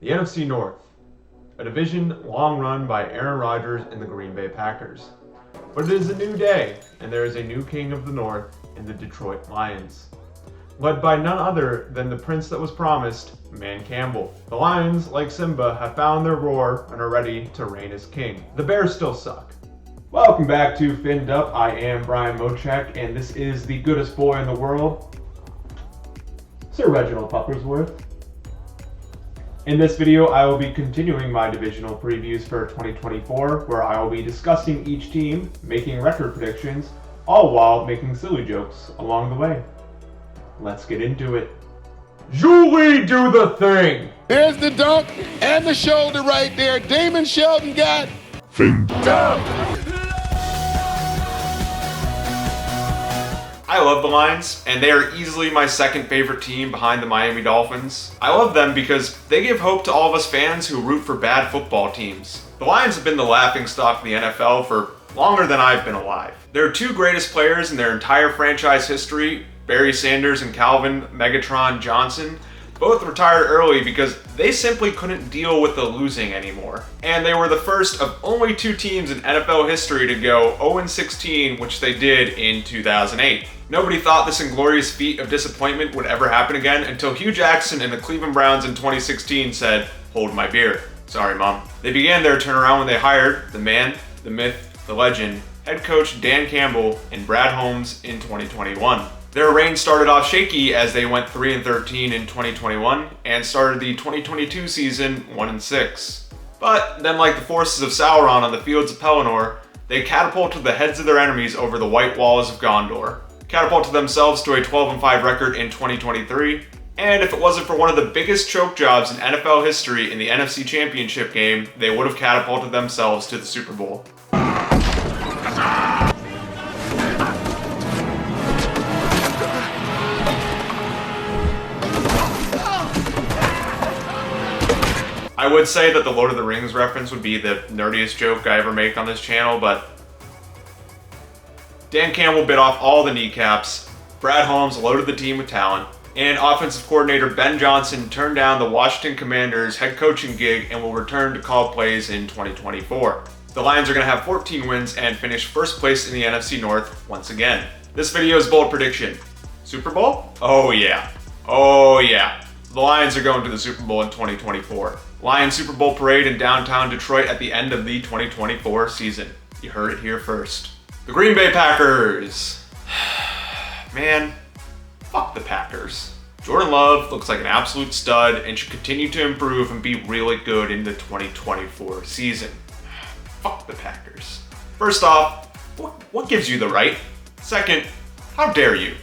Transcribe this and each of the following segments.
The NFC North, a division long run by Aaron Rodgers and the Green Bay Packers. But it is a new day, and there is a new king of the North in the Detroit Lions. Led by none other than the prince that was promised, Man Campbell. The Lions, like Simba, have found their roar and are ready to reign as king. The Bears still suck. Welcome back to Finned Up. I am Brian Mochek, and this is the goodest boy in the world, Sir Reginald Puppersworth. In this video, I will be continuing my divisional previews for 2024, where I will be discussing each team, making record predictions, all while making silly jokes along the way. Let's get into it. Julie, do the thing! There's the dunk and the shoulder right there. Damon Shelton got Finned Up. I love the Lions, and they are easily my second favorite team behind the Miami Dolphins. I love them because they give hope to all of us fans who root for bad football teams. The Lions have been the laughingstock of the NFL for longer than I've been alive. Their two greatest players in their entire franchise history, Barry Sanders and Calvin Megatron Johnson, both retired early because they simply couldn't deal with the losing anymore. And they were the first of only two teams in NFL history to go 0-16, which they did in 2008. Nobody thought this inglorious feat of disappointment would ever happen again until Hugh Jackson and the Cleveland Browns in 2016 said, "Hold my beer. Sorry, Mom." They began their turnaround when they hired the man, the myth, the legend, head coach Dan Campbell and Brad Holmes in 2021. Their reign started off shaky as they went 3-13 in 2021 and started the 2022 season 1-6. But then, like the forces of Sauron on the fields of Pelennor, they catapulted the heads of their enemies over the white walls of Gondor, catapulted themselves to a 12-5 record in 2023, and if it wasn't for one of the biggest choke jobs in NFL history in the NFC Championship game, they would have catapulted themselves to the Super Bowl. I would say that the Lord of the Rings reference would be the nerdiest joke I ever make on this channel, but Dan Campbell bit off all the kneecaps, Brad Holmes loaded the team with talent, and offensive coordinator Ben Johnson turned down the Washington Commanders head coaching gig and will return to call plays in 2024. The Lions are going to have 14 wins and finish first place in the NFC North once again. This video is bold prediction. Super Bowl? Oh yeah. Oh yeah. The Lions are going to the Super Bowl in 2024. Lions Super Bowl parade in downtown Detroit at the end of the 2024 season. You heard it here first. The Green Bay Packers. Man, fuck the Packers. Jordan Love looks like an absolute stud and should continue to improve and be really good in the 2024 season. Fuck the Packers. First off, what gives you the right? Second, how dare you?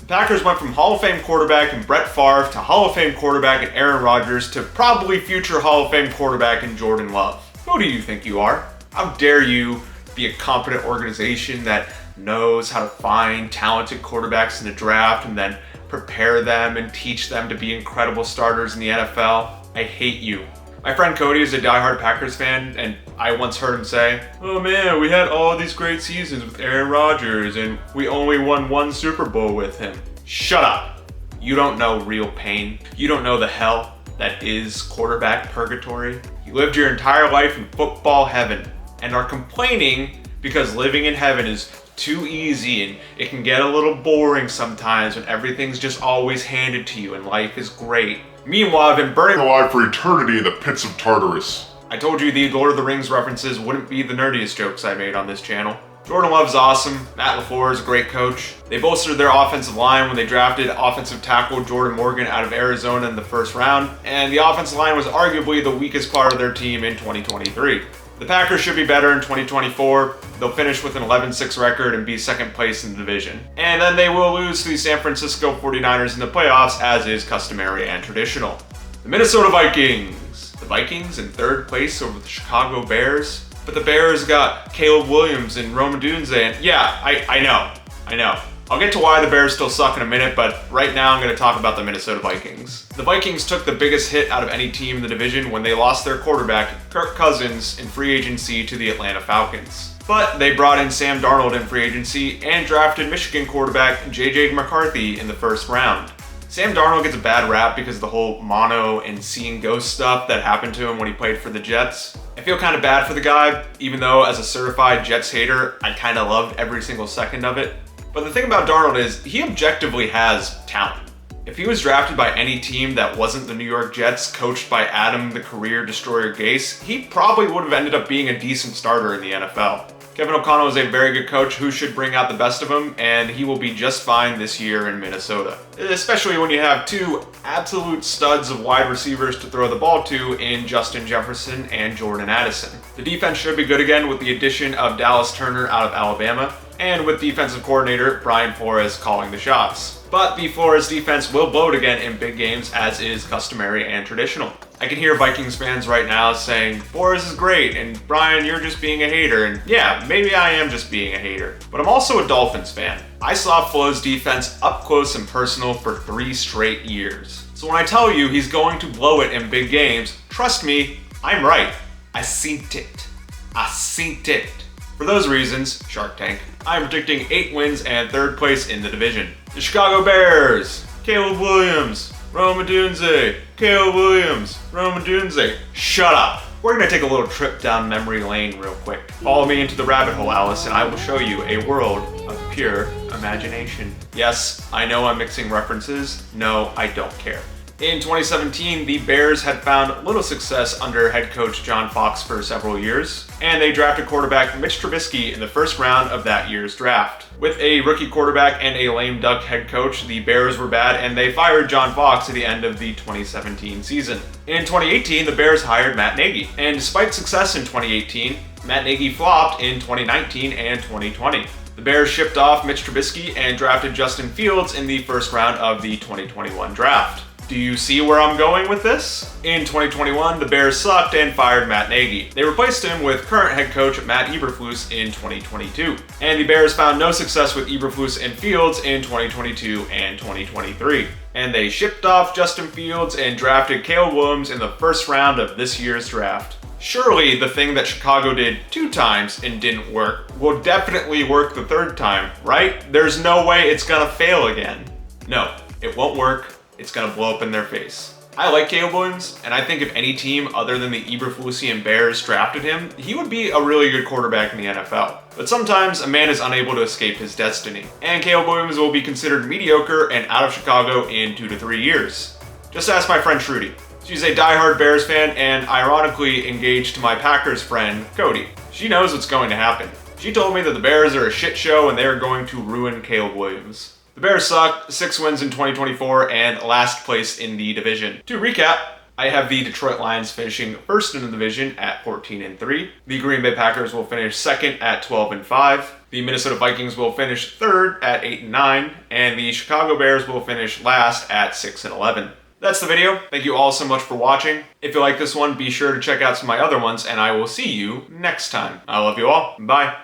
The Packers went from Hall of Fame quarterback in Brett Favre to Hall of Fame quarterback in Aaron Rodgers to probably future Hall of Fame quarterback in Jordan Love. Who do you think you are? How dare you be a competent organization that knows how to find talented quarterbacks in the draft and then prepare them and teach them to be incredible starters in the NFL? I hate you. My friend Cody is a diehard Packers fan, and I once heard him say, "Oh man, we had all these great seasons with Aaron Rodgers, and we only won one Super Bowl with him." Shut up. You don't know real pain. You don't know the hell that is quarterback purgatory. You lived your entire life in football heaven and are complaining because living in heaven is too easy and it can get a little boring sometimes when everything's just always handed to you and life is great. Meanwhile, I've been burning Alive for eternity in the pits of Tartarus. I told you the Lord of the Rings references wouldn't be the nerdiest jokes I made on this channel. Jordan Love's awesome. Matt LaFleur is a great coach. They bolstered their offensive line when they drafted offensive tackle Jordan Morgan out of Arizona in the first round, and the offensive line was arguably the weakest part of their team in 2023. The Packers should be better in 2024. They'll finish with an 11-6 record and be second place in the division. And then they will lose to the San Francisco 49ers in the playoffs, as is customary and traditional. The Minnesota Vikings. The Vikings in third place over the Chicago Bears. But the Bears got Caleb Williams and Rome Odunze, and yeah, I know. I'll get to why the Bears still suck in a minute, but right now I'm going to talk about the Minnesota Vikings. The Vikings took the biggest hit out of any team in the division when they lost their quarterback, Kirk Cousins, in free agency to the Atlanta Falcons. But they brought in Sam Darnold in free agency and drafted Michigan quarterback J.J. McCarthy in the first round. Sam Darnold gets a bad rap because of the whole mono and seeing ghost stuff that happened to him when he played for the Jets. I feel kind of bad for the guy, even though as a certified Jets hater, I kind of loved every single second of it. But the thing about Darnold is he objectively has talent. If he was drafted by any team that wasn't the New York Jets, coached by Adam the Career Destroyer Gase, he probably would have ended up being a decent starter in the NFL. Kevin O'Connell is a very good coach who should bring out the best of him, and he will be just fine this year in Minnesota. Especially when you have two absolute studs of wide receivers to throw the ball to in Justin Jefferson and Jordan Addison. The defense should be good again with the addition of Dallas Turner out of Alabama, and with defensive coordinator Brian Flores calling the shots. But the Flores defense will blow it again in big games, as is customary and traditional. I can hear Vikings fans right now saying, Flores is great, and Brian, you're just being a hater. And yeah, maybe I am just being a hater. But I'm also a Dolphins fan. I saw Flo's defense up close and personal for 3 straight years. So when I tell you he's going to blow it in big games, trust me, I'm right. I seen it. I seen it. For those reasons, Shark Tank, I'm predicting 8 wins and 3rd place in the division. The Chicago Bears, Caleb Williams, Rome Odunze, Caleb Williams, Rome Odunze. Shut up. We're gonna take a little trip down memory lane real quick. Follow me into the rabbit hole, Alice, and I will show you a world of pure imagination. Yes, I know I'm mixing references. No, I don't care. In 2017, the Bears had found little success under head coach John Fox for several years, and they drafted quarterback Mitch Trubisky in the 1st round of that year's draft. With a rookie quarterback and a lame duck head coach, the Bears were bad, and they fired John Fox at the end of the 2017 season. In 2018, the Bears hired Matt Nagy, and despite success in 2018, Matt Nagy flopped in 2019 and 2020. The Bears shipped off Mitch Trubisky and drafted Justin Fields in the 1st round of the 2021 draft. Do you see where I'm going with this? In 2021, the Bears sucked and fired Matt Nagy. They replaced him with current head coach Matt Eberflus in 2022. And the Bears found no success with Eberflus and Fields in 2022 and 2023. And they shipped off Justin Fields and drafted Caleb Williams in the 1st round of this year's draft. Surely the thing that Chicago did 2 times and didn't work will definitely work the 3rd time, right? There's no way it's gonna fail again. No, it won't work. It's gonna blow up in their face. I like Caleb Williams, and I think if any team other than the Eberflusian Bears drafted him, he would be a really good quarterback in the NFL. But sometimes a man is unable to escape his destiny, and Caleb Williams will be considered mediocre and out of Chicago in 2 to 3 years. Just ask my friend Trudy. She's a diehard Bears fan and ironically engaged to my Packers friend, Cody. She knows what's going to happen. She told me that the Bears are a shit show and they are going to ruin Caleb Williams. The Bears sucked, 6 wins in 2024, and last place in the division. To recap, I have the Detroit Lions finishing 1st in the division at 14-3. The Green Bay Packers will finish 2nd at 12-5. The Minnesota Vikings will finish 3rd at 8-9, and the Chicago Bears will finish last at 6-11. That's the video. Thank you all so much for watching. If you like this one, be sure to check out some of my other ones, and I will see you next time. I love you all. Bye.